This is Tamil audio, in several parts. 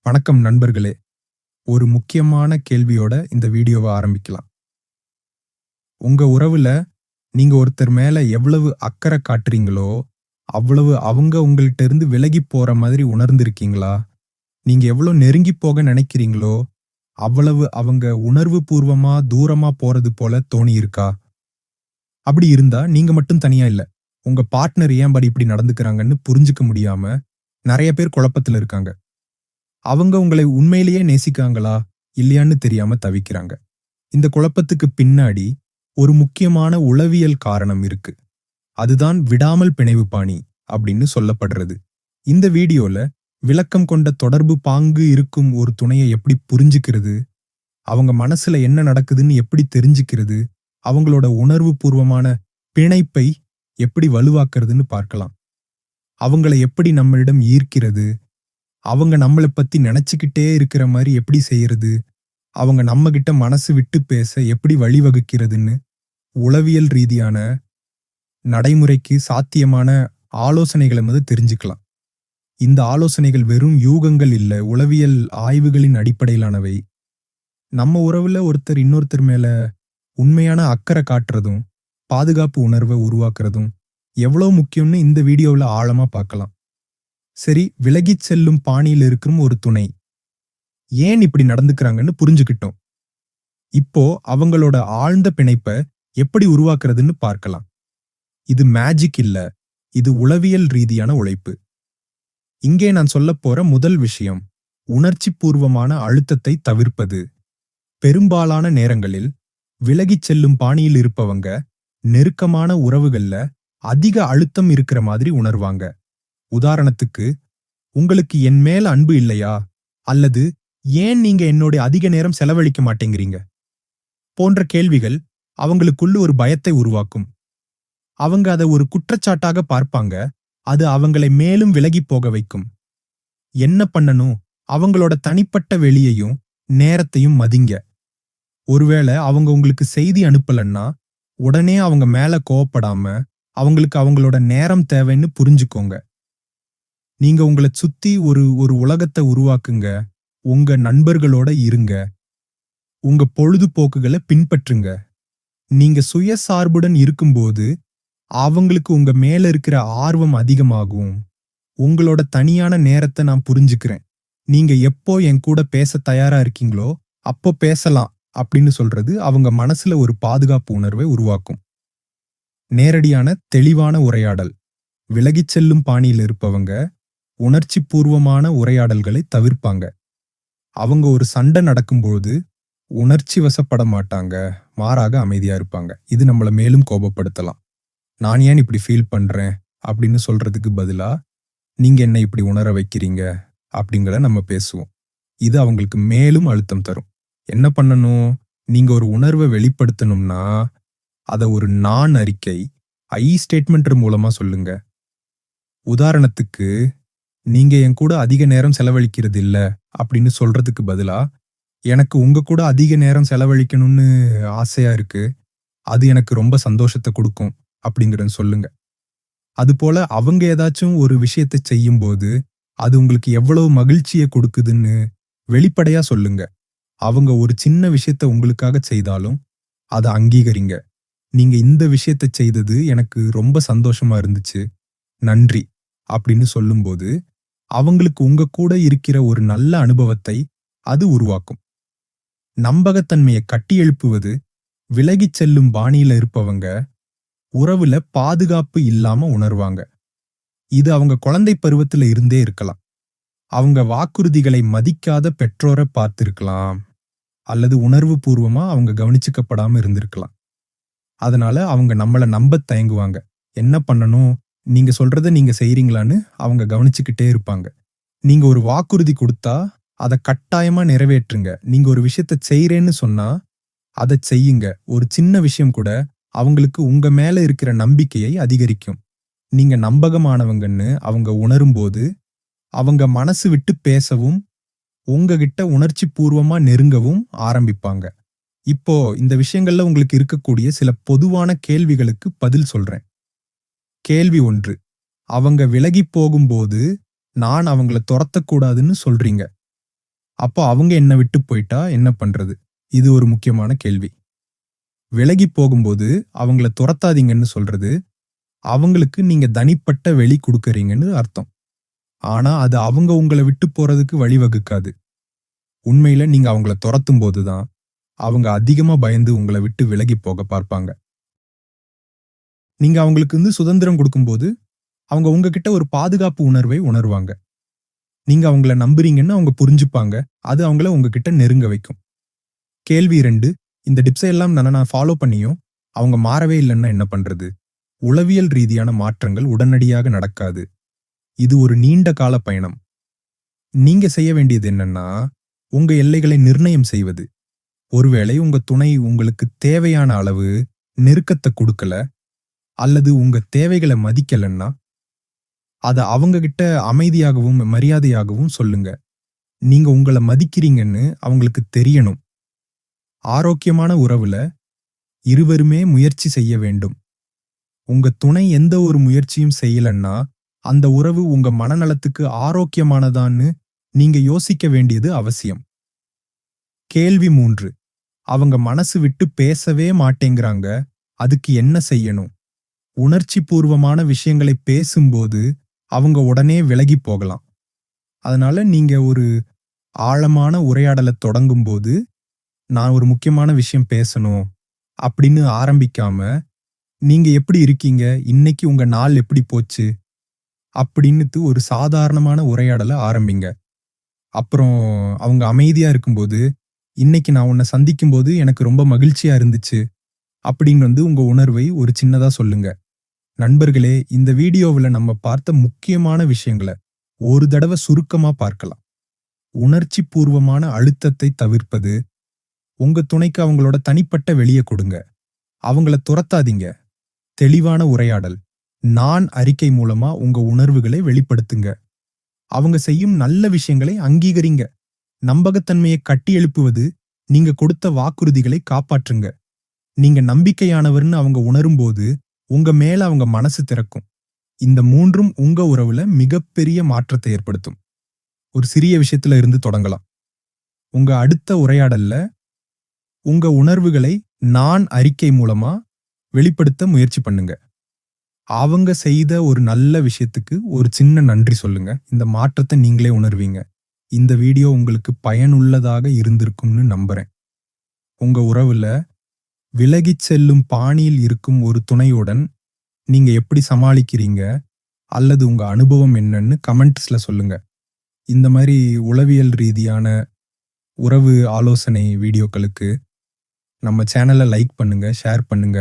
வணக்கம் நண்பர்களே. ஒரு முக்கியமான கேள்வியோட இந்த வீடியோவ ஆரம்பிக்கலாம். உங்க உறவுல நீங்க ஒருத்தர் மேல எவ்வளவு அக்கறை காட்டுறீங்களோ, அவ்வளவு அவங்க உங்கள்ட்ட இருந்து விலகிப் போற மாதிரி உணர்ந்திருக்கீங்களா? நீங்க எவ்வளவு நெருங்கிப் போக நினைக்கிறீங்களோ, அவ்வளவு அவங்க உணர்வு பூர்வமா தூரமா போறது போல தோணியிருக்கா? அப்படி இருந்தா நீங்க மட்டும் தனியா இல்ல. உங்க பார்ட்னர் ஏன் இப்படி நடந்துக்கிறாங்கன்னு புரிஞ்சுக்க முடியாம நெறைய பேர் குழப்பத்துல இருக்காங்க. அவங்க உங்களை உண்மையிலேயே நேசிக்காங்களா? இல்லையான்னு தெரியாம தவிக்கிறாங்க. இந்த குழப்பத்துக்கு பின்னாடி ஒரு முக்கியமான உளவியல் காரணம் இருக்கு. அதுதான் விடாமல் பிணைவு பாணி அப்படின்னு சொல்லப்படுறது. இந்த வீடியோல விளக்கம் கொண்ட தொடர்பு பாங்கு இருக்கும் ஒரு துணையை எப்படி புரிஞ்சுக்கிறது, அவங்க மனசுல என்ன நடக்குதுன்னு எப்படி தெரிஞ்சுக்கிறது, அவங்களோட உணர்வு பூர்வமான பிணைப்பை எப்படி வலுவாக்குறதுன்னு பார்க்கலாம். அவங்கள எப்படி நம்மளிடம் ஈர்க்கிறது, அவங்க நம்மள பத்தி நினைச்சுக்கிட்டே இருக்கிற மாதிரி எப்படி செய்யறது, அவங்க நம்மகிட்ட மனசு விட்டு பேச எப்படி வழிவகுக்கிறதுன்னு உளவியல் ரீதியான நடைமுறைக்கு சாத்தியமான ஆலோசனைகளை தெரிஞ்சுக்கலாம். இந்த ஆலோசனைகள் வெறும் யூகங்கள் இல்ல, உளவியல் ஆய்வுகளின் அடிப்படையிலானவை. நம்ம உறவுல ஒருத்தர் இன்னொருத்தர் மேல உண்மையான அக்கறை காட்டுறதும் பாதுகாப்பு உணர்வை உருவாக்குறதும் எவ்வளவு முக்கியம்னு இந்த வீடியோவில் ஆழமா பார்க்கலாம். சரி, விலகிச் செல்லும் பாணியில் இருக்கும் ஒரு துணை ஏன் இப்படி நடந்துக்கிறாங்கன்னு புரிஞ்சுக்கிட்டோம். இப்போ அவங்களோட ஆழ்ந்த பிணைப்பை எப்படி உருவாக்குறதுன்னு பார்க்கலாம். இது மேஜிக் இல்ல, இது உளவியல் ரீதியான உழைப்பு. இங்கே நான் சொல்லப் போற முதல் விஷயம் உணர்ச்சி பூர்வமான அழுத்தத்தை தவிர்ப்பது. பெரும்பாலான நேரங்களில் விலகிச் செல்லும் பாணியில் இருப்பவங்க நெருக்கமான உறவுகள்ல அதிக அழுத்தம் இருக்கிற மாதிரி உணர்வாங்க. உதாரணத்துக்கு, உங்களுக்கு என் மேல அன்பு இல்லையா, அல்லது ஏன் நீங்க என்னோட அதிக நேரம் செலவழிக்க மாட்டேங்கிறீங்க போன்ற கேள்விகள் அவங்களுக்குள்ள ஒரு பயத்தை உருவாக்கும். அவங்க அதை ஒரு குற்றச்சாட்டாக பார்ப்பாங்க. அது அவங்களை மேலும் விலகி போக வைக்கும். என்ன பண்ணணும்? அவங்களோட தனிப்பட்ட வெளியையும் நேரத்தையும் மதிங்க. ஒருவேளை அவங்க உங்களுக்கு செய்தி அனுப்பலன்னா உடனே அவங்க மேல கோவப்படாம அவங்களுக்கு அவங்களோட நேரம் தேவைன்னு புரிஞ்சுக்கோங்க. நீங்க உங்களை சுத்தி ஒரு உலகத்தை உருவாக்குங்க. உங்க நண்பர்களோட இருங்க. உங்க பொழுதுபோக்குகளை பின்பற்றுங்க. நீங்க சுயசார்புடன் இருக்கும்போது அவங்களுக்கு உங்க மேல இருக்கிற ஆர்வம் அதிகமாகும். உங்களோட தனியான நேரத்தை நான் புரிஞ்சுக்கிறேன். நீங்க எப்போ என் கூட பேச தயாரா இருக்கீங்களோ அப்போ பேசலாம் அப்படின்னு சொல்றது அவங்க மனசுல ஒரு பாதுகாப்பு உணர்வை உருவாக்கும். நேரடியான தெளிவான உரையாடல். விலகிச் செல்லும் பாணியில் இருப்பவங்க உணர்ச்சி பூர்வமான உரையாடல்களை தவிர்ப்பாங்க. அவங்க ஒரு சண்டை நடக்கும்போது உணர்ச்சி வசப்பட மாட்டாங்க, மாறாக அமைதியா இருப்பாங்க. இது நம்மள மேலும் கோபப்படுத்தலாம். நான் ஏன் இப்படி ஃபீல் பண்றேன் அப்படின்னு சொல்றதுக்கு பதிலா, நீங்க என்ன இப்படி உணர வைக்கிறீங்க அப்படிங்கிற நம்ம பேசுவோம். இது அவங்களுக்கு மேலும் அழுத்தம் தரும். என்ன பண்ணணும்? நீங்க ஒரு உணர்வை வெளிப்படுத்தணும்னா அதை ஒரு நான் அறிக்கை, ஐ ஸ்டேட்மெண்ட் மூலமா சொல்லுங்க. உதாரணத்துக்கு, நீங்க என் கூட அதிக நேரம் செலவழிக்கிறது இல்ல அப்படின்னு சொல்றதுக்கு பதிலா, எனக்கு உங்க கூட அதிக நேரம் செலவழிக்கணும்னு ஆசையா இருக்கு, அது எனக்கு ரொம்ப சந்தோஷத்தை கொடுக்கும் அப்படிங்கறத சொல்லுங்க. அதுபோல அவங்க ஏதாச்சும் ஒரு விஷயத்தை செய்யும்போது அது உங்களுக்கு எவ்வளவு மகிழ்ச்சியை கொடுக்குதுன்னு வெளிப்படையா சொல்லுங்க. அவங்க ஒரு சின்ன விஷயத்த உங்களுக்காக செய்தாலும் அதை அங்கீகரிங்க. நீங்க இந்த விஷயத்தை செய்தது எனக்கு ரொம்ப சந்தோஷமா இருந்துச்சு, நன்றி அப்படின்னு சொல்லும்போது அவங்களுக்கு உங்க கூட இருக்கிற ஒரு நல்ல அனுபவத்தை அது உருவாக்கும். நம்பகத்தன்மையை கட்டி எழுப்புவது. விலகிச் செல்லும் பாணியில இருப்பவங்க உறவுல பாதுகாப்பு இல்லாம உணர்வாங்க. இது அவங்க குழந்தை பருவத்துல இருந்தே இருக்கலாம். அவங்க வாக்குறுதிகளை மதிக்காத பெற்றோரை பார்த்திருக்கலாம், அல்லது உணர்வு பூர்வமா அவங்க கவனிச்சுக்கப்படாம இருந்திருக்கலாம். அதனால அவங்க நம்மள நம்ப தயங்குவாங்க. என்ன பண்ணணும், நீங்க சொல்றத நீங்க செய்றீங்களான்னு அவங்க கவனிச்சுக்கிட்டே இருப்பாங்க. நீங்க ஒரு வாக்குறுதி கொடுத்தா அதை கட்டாயமா நிறைவேற்றுங்க. நீங்க ஒரு விஷயத்த செய்றேன்னு சொன்னா அதை செய்யுங்க. ஒரு சின்ன விஷயம் கூட அவங்களுக்கு உங்க மேல இருக்கிற நம்பிக்கையை அதிகரிக்கும். நீங்க நம்பகமானவங்கன்னு அவங்க உணரும்போது அவங்க மனசு விட்டு பேசவும் உங்ககிட்ட உணர்ச்சி பூர்வமா நெருங்கவும் ஆரம்பிப்பாங்க. இப்போ இந்த விஷயங்கள்ல உங்களுக்கு இருக்கக்கூடிய சில பொதுவான கேள்விகளுக்கு பதில் சொல்றேன். கேள்வி 1. அவங்க விலகி போகும்போது நான் அவங்கள துரத்தக்கூடாதுன்னு சொல்றீங்க. அப்போ அவங்க என்ன விட்டு போயிட்டா என்ன பண்றது? இது ஒரு முக்கியமான கேள்வி. விலகி போகும்போது அவங்கள துரத்தாதீங்கன்னு சொல்றது, அவங்களுக்கு நீங்க தனிப்பட்ட வெளி குடுக்குறீங்கன்னு அர்த்தம். ஆனா அது அவங்க உங்கள விட்டு போறதுக்கு வழிவகுக்காது. உண்மையில நீங்க அவங்கள தொரத்தும்போது தான், அவங்க அதிகமா பயந்து உங்கள விட்டு விலகி போக பார்ப்பாங்க. நீங்க அவங்களுக்கு சுதந்திரம் குடுக்கும்போது, அவங்க உங்ககிட்ட ஒரு பாதுகாப்பு உணர்வை உணருவாங்க. நீங்க அவங்கள நம்புறீங்கன்னு அவங்க புரிஞ்சுப்பாங்க. அது அவங்கள உங்ககிட்ட நெருங்க வைக்கும். கேள்வி 2, இந்த டிப்ஸ எல்லாம் நான் ஃபாலோ பண்ணியும், அவங்க மாறவே இல்லன்னா என்ன பண்றது? உளவியல் ரீதியான மாற்றங்கள் உடனடியாக நடக்காது. இது ஒரு நீண்ட கால பயணம். நீங்க செய்ய வேண்டியது என்னன்னா, உங்க எல்லைகளை நிர்ணயம் செய்வது. ஒருவேளை உங்க துணை உங்களுக்கு தேவையான அளவு நெருக்கத்த குடுக்கல, அல்லது உங்க தேவைகள மதிக்கலன்னா, அத அவங்க கிட்ட அமைதியாகவும், மரியாதையாகவும் சொல்லுங்க. நீங்க உங்கள மதிக்கிறீங்கன்னு அவங்களுக்கு தெரியணும். ஆரோக்கியமான உறவுல இருவருமே முயற்சி செய்ய வேண்டும். உங்க துணை எந்த ஒரு முயற்சியும் செய்யலன்னா, அந்த உறவு உங்க மனநலத்துக்கு ஆரோக்கியமானதான்னு நீங்க யோசிக்க வேண்டியது அவசியம். கேள்வி 3, அவங்க மனசு விட்டு பேசவே மாட்டேங்கிறாங்க. அதுக்கு என்ன செய்யணும்? உணர்ச்சி பூர்வமான விஷயங்களை பேசும்போது அவங்க உடனே விலகி போகலாம். அதனால நீங்க ஒரு ஆழமான உரையாடல தொடங்கும்போது, நான் ஒரு முக்கியமான விஷயம் பேசணும் அப்படின்னு ஆரம்பிக்காம, நீங்க எப்படி இருக்கீங்க? இன்னைக்கு உங்க நாள் எப்படி போச்சு? அப்படின்னுட்டு ஒரு சாதாரணமான உரையாடல ஆரம்பிங்க. அப்புறம் அவங்க அமைதியா இருக்கும்போது, இன்னைக்கு நான் உன்ன சந்திக்கும்போது எனக்கு ரொம்ப மகிழ்ச்சியா இருந்துச்சு. அப்படின்னு உங்க உணர்வை ஒரு சின்னதா சொல்லுங்க. நண்பர்களே, இந்த வீடியோவுல நம்ம பார்த்த முக்கியமான விஷயங்கள ஒரு தடவ சுருக்கமா பார்க்கலாம். உணர்ச்சி பூர்வமான அழுத்தத்தை தவிர்ப்பது, உங்க துணைக்கு அவங்களோட தனிப்பட்ட வெளிய கொடுங்க. அவங்கள துரத்தாதீங்க. தெளிவான உரையாடல். நான் அறிக்கை மூலமா உங்க உணர்வுகளை வெளிப்படுத்துங்க. அவங்க செய்யும் நல்ல விஷயங்களை அங்கீகரிங்க. நம்பகத்தன்மையை கட்டியெழுப்புவது, நீங்க கொடுத்த வாக்குறுதிகளை காப்பாற்றுங்க. நீங்க நம்பிக்கையானவர்னு அவங்க உணரும்போது, உங்க மேல அவங்க மனசு திறக்கும். இந்த 3ம் உங்க உறவுல மிகப்பெரிய மாற்றத்தை ஏற்படுத்தும். ஒரு சிறிய விஷயத்துல இருந்து தொடங்கலாம். உங்க அடுத்த உரையாடல்ல உங்க உணர்வுகளை நான் அறிக்கை மூலமா வெளிப்படுத்த முயற்சி பண்ணுங்க. அவங்க செய்த ஒரு நல்ல விஷயத்துக்கு ஒரு சின்ன நன்றி சொல்லுங்க. இந்த மாற்றத்த நீங்களே உணர்வீங்க. இந்த வீடியோ உங்களுக்கு பயனுள்ளதாக இருந்திருக்கும்னு நம்புறேன். உங்க உறவுல விலகிச் செல்லும் பாணியில் இருக்கும் ஒரு துணையுடன் நீங்க எப்படி சமாளிக்கிறீங்க? அல்லது உங்க அனுபவம் என்னன்னு கமெண்ட்ஸ்ல சொல்லுங்க. இந்த மாரி உளவியல் ரீதியான உறவு ஆலோசனை வீடியோக்களுக்கு நம்ம சேனல லைக் பண்ணுங்க, ஷேர் பண்ணுங்க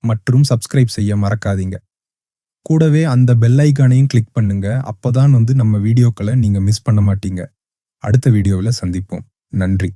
மற்றும் சப்ஸ்கிரைப் செய்ய மறக்காதீங்க. கூடவே அந்த பெல் ஐகானையும் கிளிக் பண்ணுங்க. அப்பதான் நம்ம வீடியோக்கள நீங்க மிஸ் பண்ண மாட்டீங்க. அடுத்த வீடியோவுல சந்திப்போம். நன்றி.